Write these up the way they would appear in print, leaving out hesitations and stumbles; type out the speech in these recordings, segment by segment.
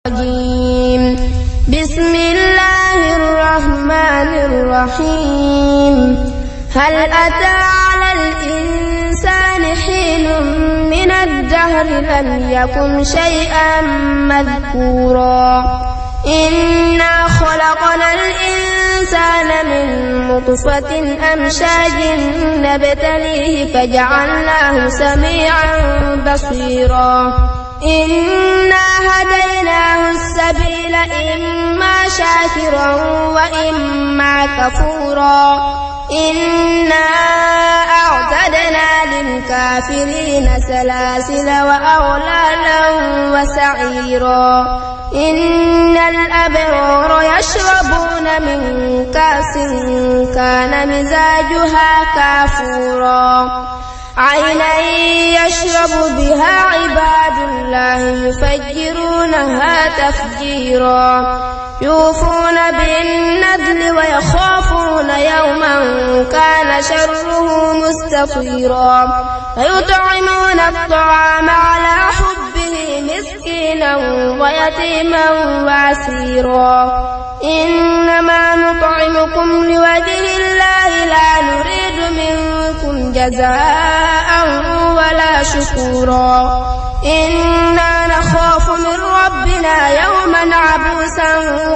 الرجيم. بسم الله الرحمن الرحيم. هل أتى على الإنسان حين من الدهر لم يكن شيئا مذكورا إنا خلقنا الإنسان من نطفة أمشاج نبتليه فجعلناه سميعا بصيرا إنا هديناه السبيل إما شاكرا وإما كفورا إنا أعتدنا للكافرين سلاسل وأغلالا وسعيرا إن الأبرار يشربون من كأس كان مزاجها كافورا عينا يشرب بها عباد الله يفجرونها تفجيرا يوفون بالنذر ويخافون يوما كان شره مستطيرا ويطعمون الطعام على حبه مسكينا ويتيما واسيرا إنما نطعمكم لوجه الله لا نريد منكم جزاء ولا شكورا إنا نخاف من ربنا يوما عبوسا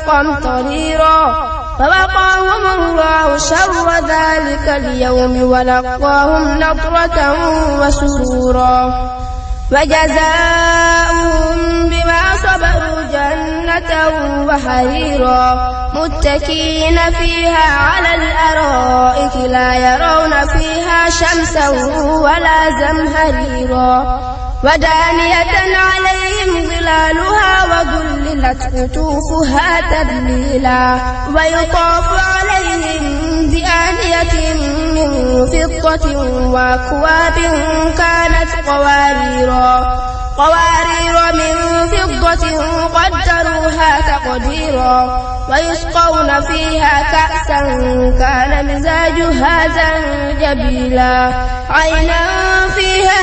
قمطريرا فوقاهم الله شر ذلك اليوم ولقاهم نضرة وسرورا وجزاؤهم بما صبروا جنة وحريرا متكئين فيها على الأرائك لا يرون فيها شمسا ولا زمهريرا ودانية عليهم ظلالها وذللت قطوفها تذليلا ويطاف عليهم بآنية من فضة وأكواب كانت قوارير من فضة قدروها تقديرا ويسقون فيها كأسا كان مزاجها زنجبيلا عينا فيها